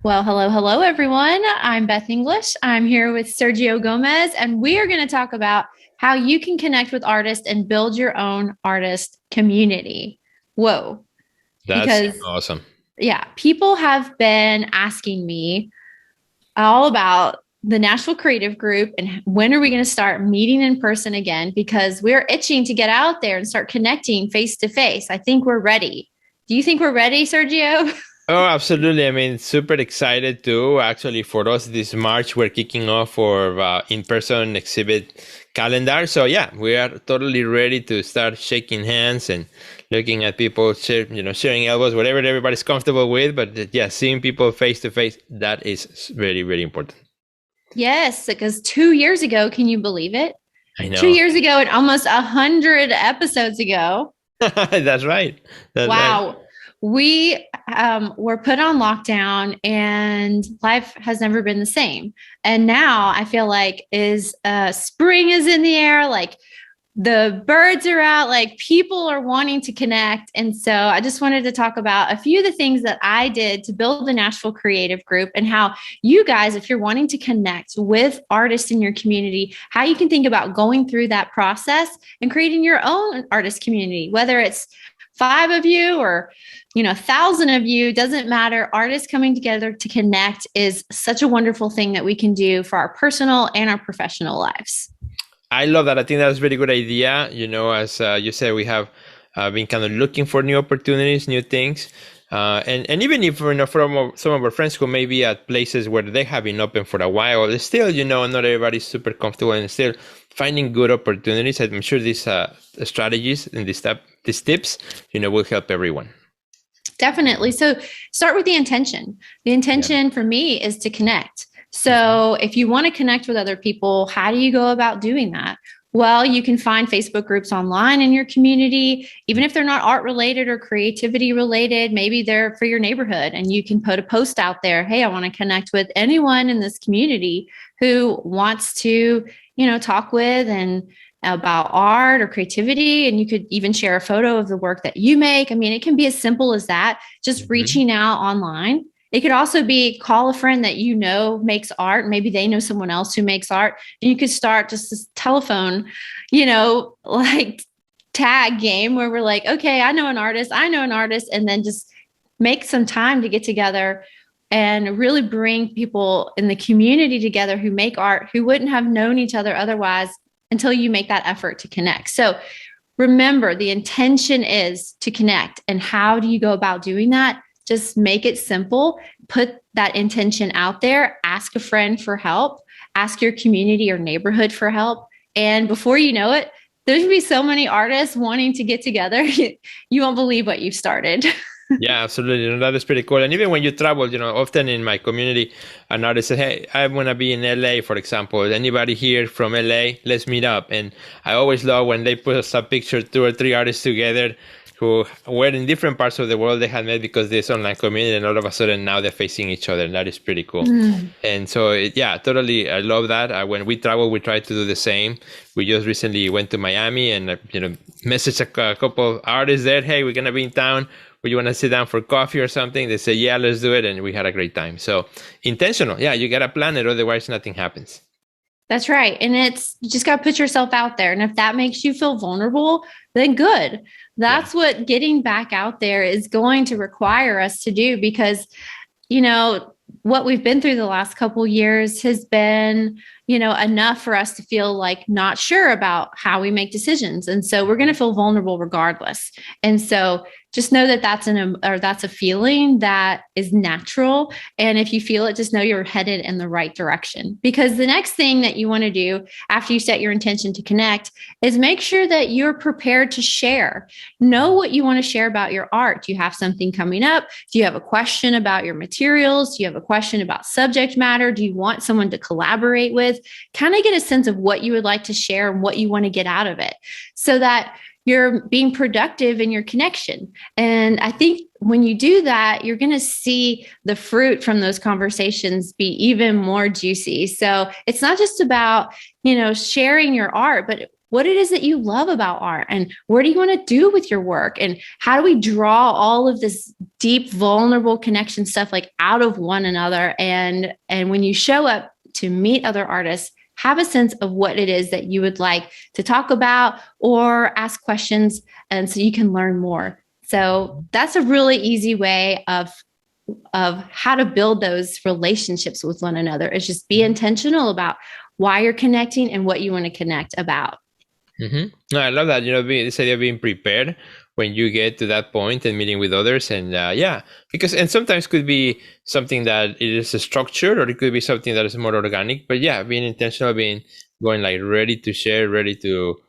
Well, hello, everyone. I'm Beth English. I'm here with Sergio Gomez, and we are going to talk about how you can connect with artists and build your own artist community. Whoa. That's Because, awesome. yeah, people have been asking me all about the Nashville Creative Group and when are we going to start meeting in person again? Because we're itching to get out there and start connecting face to face. I think we're ready. Do you think we're ready, Sergio? Oh, absolutely. I mean, super excited too. Actually, for us this March, we're kicking off our in-person exhibit calendar. So yeah, we are totally ready to start shaking hands and looking at people, sharing elbows, whatever everybody's comfortable with. But yeah, seeing people face to face, that is very, very important. Yes, because 2 years ago, can you believe it? I two know. years ago and almost 100 episodes ago. That's right. That's right. Wow. We were put on lockdown and life has never been the same. And now I feel like is spring is in the air, like the birds are out, like people are wanting to connect. And so I just wanted to talk about a few of the things that I did to build the Nashville Creative Group and how you guys, if you're wanting to connect with artists in your community, how you can think about going through that process and creating your own artist community, whether it's five of you or 1,000 of you, doesn't matter. Artists coming together to connect is such a wonderful thing that we can do for our personal and our professional lives. I love that. I think that's a very good idea. As you said, we have been kind of looking for new opportunities, new things. And even if, from some of our friends who may be at places where they have been open for a while, it's still, not everybody's super comfortable and still finding good opportunities. I'm sure these strategies and these tips, will help everyone. Definitely. So start with the intention. The Yeah. intention for me is to connect. Mhm. So if you want to connect with other people, how do you go about doing that? Well, you can find Facebook groups online in your community, even if they're not art related or creativity related. Maybe they're for your neighborhood and you can put a post out there. Hey, I want to connect with anyone in this community who wants to, talk with and about art or creativity. And you could even share a photo of the work that you make. I mean, it can be as simple as that, just Mhm. reaching out online. It could also be call a friend that you know makes art. Maybe they know someone else who makes art. And you could start just this telephone, like tag game where we're like, okay, I know an artist, and then just make some time to get together and really bring people in the community together who make art who wouldn't have known each other otherwise until you make that effort to connect. So remember, the intention is to connect. And how do you go about doing that? Just make it simple. Put that intention out there. Ask a friend for help. Ask your community or neighborhood for help. And before you know it, there's going to be so many artists wanting to get together. You won't believe what you've started. Yeah, absolutely. That is pretty cool. And even when you travel, often in my community, an artist says, "Hey, I want to be in LA, for example. Anybody here from LA? Let's meet up." And I always love when they put us a picture, two or three artists together who were in different parts of the world they had met because this online community, and all of a sudden now they're facing each other. And that is pretty cool. Mm. And so, yeah, totally. I love that. When we travel, we try to do the same. We just recently went to Miami and, messaged a couple of artists there. Hey, we're going to be in town. Would you want to sit down for coffee or something? They say, yeah, let's do it. And we had a great time. So intentional. Yeah, you got to plan it. Otherwise, nothing happens. That's right. And you just got to put yourself out there. And if that makes you feel vulnerable, then good. Yeah. That's what getting back out there is going to require us to do because, you know, what we've been through the last couple years has been, enough for us to feel like not sure about how we make decisions. And so we're going to feel vulnerable regardless. And so just know that that's a feeling that is natural. And if you feel it, just know you're headed in the right direction. Because the next thing that you want to do after you set your intention to connect is make sure that you're prepared to share. Know what you want to share about your art. Do you have something coming up? Do you have a question about your materials? Do you have a question about subject matter? Do you want someone to collaborate with? Kind of get a sense of what you would like to share and what you want to get out of it so that you're being productive in your connection. And I think when you do that, you're going to see the fruit from those conversations be even more juicy. So it's not just about, sharing your art, but what it is that you love about art and what do you want to do with your work and how do we draw all of this deep vulnerable connection stuff like out of one another. And when you show up to meet other artists, have a sense of what it is that you would like to talk about or ask questions, and so you can learn more. So that's a really easy way of how to build those relationships with one another, is just be intentional about why you're connecting and what you want to connect about. No, I love that. This idea of being prepared when you get to that point and meeting with others, and yeah, because and sometimes could be something that it is a structure, or it could be something that is more organic. But yeah, being intentional, being going like ready to share, ready to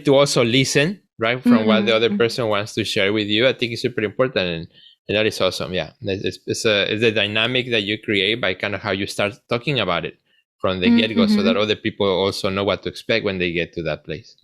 also listen, right, from what the other person wants to share with you. I think is super important, and that is awesome. Yeah, it's the dynamic that you create by kind of how you start talking about it from the get-go, so that other people also know what to expect when they get to that place.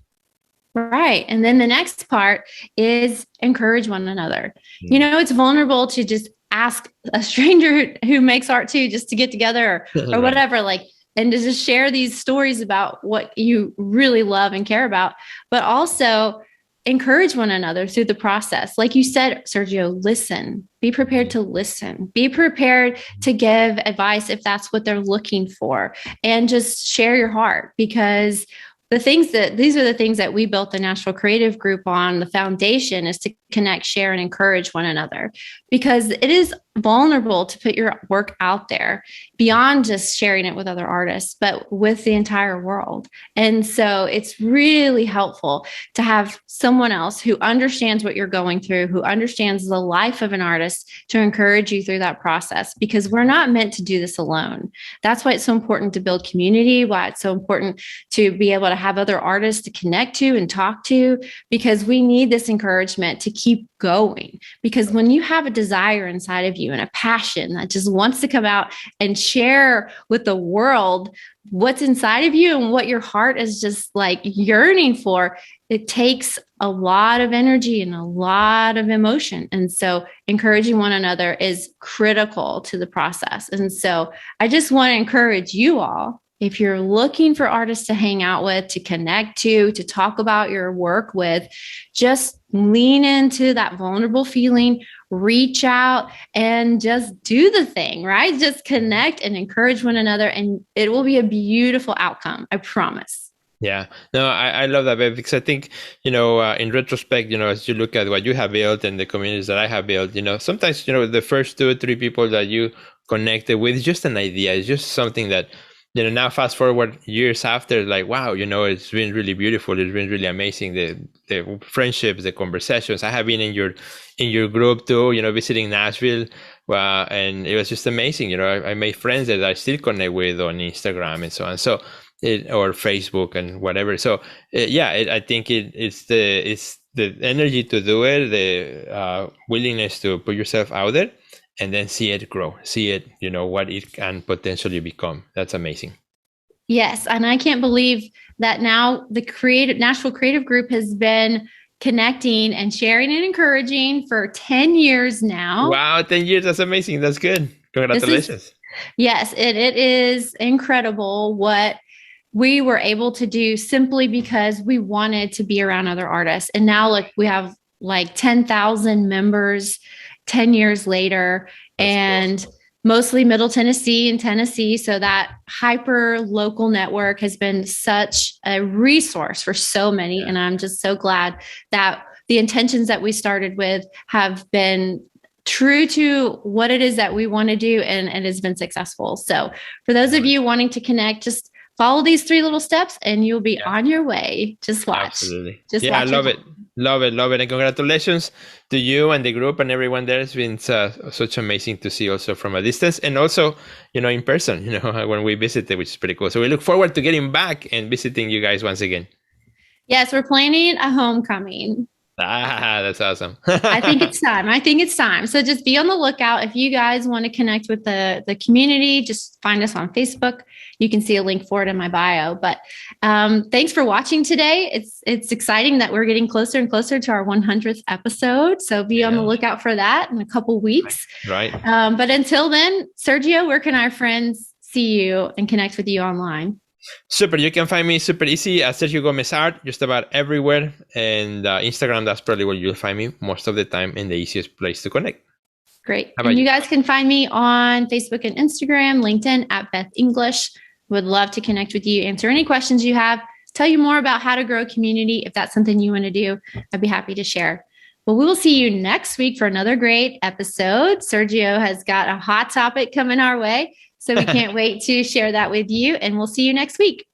Right. And then the next part is encourage one another. You know, it's vulnerable to just ask a stranger who makes art too, just to get together or Right. whatever, like, and to just share these stories about what you really love and care about, but also encourage one another through the process. Like you said, Sergio, listen, be prepared to listen, be prepared to give advice if that's what they're looking for, and just share your heart, because these are the things that we built the National Creative Group on. The foundation is to connect, share, and encourage one another, because it is vulnerable to put your work out there beyond just sharing it with other artists, but with the entire world. And so it's really helpful to have someone else who understands what you're going through, who understands the life of an artist, to encourage you through that process, because we're not meant to do this alone. That's why it's so important to build community, why it's so important to be able to have other artists to connect to and talk to, because we need this encouragement to keep going. Because when you have a desire inside of you and a passion that just wants to come out and share with the world what's inside of you and what your heart is just like yearning for, it takes a lot of energy and a lot of emotion. And so encouraging one another is critical to the process. And so I just want to encourage you all, if you're looking for artists to hang out with, to connect to talk about your work with, just lean into that vulnerable feeling, reach out and just do the thing, right? Just connect and encourage one another, and it will be a beautiful outcome. I promise. Yeah, no, I love that, babe, because I think, in retrospect, as you look at what you have built and the communities that I have built, sometimes, the first 2 or 3 people that you connected with is just an idea. It's just something that, now fast forward years after, like, wow, it's been really beautiful. It's been really amazing. The friendships, the conversations. I have been in your group too, visiting Nashville. And it was just amazing. I made friends that I still connect with on Instagram and so on. So, or Facebook and whatever. So I think it's the energy to do it, the willingness to put yourself out there, and then see it grow, see it, what it can potentially become. That's amazing. Yes, and I can't believe that now the National Creative Group has been connecting and sharing and encouraging for 10 years now. Wow, 10 years. That's amazing. That's good. Congratulations. Yes, it is incredible what we were able to do simply because we wanted to be around other artists. And now, like, we have like 10,000 members 10 years later. That's and cool. Mostly Middle Tennessee and Tennessee. So that hyper local network has been such a resource for so many. Yeah. And I'm just so glad that the intentions that we started with have been true to what it is that we want to do, and it has been successful. So for those of you wanting to connect, just follow these 3 little steps and you'll be on your way. Just watch. Absolutely. Just watch. I love it. Love it. Love it. And congratulations to you and the group and everyone there. It's been such amazing to see also from a distance, and also, in person, when we visited, which is pretty cool. So we look forward to getting back and visiting you guys once again. Yes, we're planning a homecoming. That's awesome. I think it's time. So just be on the lookout. If you guys want to connect with the community, just find us on Facebook. You can see a link for it in my bio. But thanks for watching today. It's exciting that we're getting closer and closer to our 100th episode. So be on the lookout for that in a couple weeks. Right. But until then, Sergio, where can our friends see you and connect with you online? Super. You can find me super easy at Sergio Gomez Art, just about everywhere. And Instagram, that's probably where you'll find me most of the time and the easiest place to connect. Great. How about And you you? guys can find me on Facebook and Instagram, LinkedIn at Beth English. Would love to connect with you, answer any questions you have, tell you more about how to grow a community. If that's something you want to do, I'd be happy to share. Well, we will see you next week for another great episode. Sergio has got a hot topic coming our way, so we can't wait to share that with you. And we'll see you next week.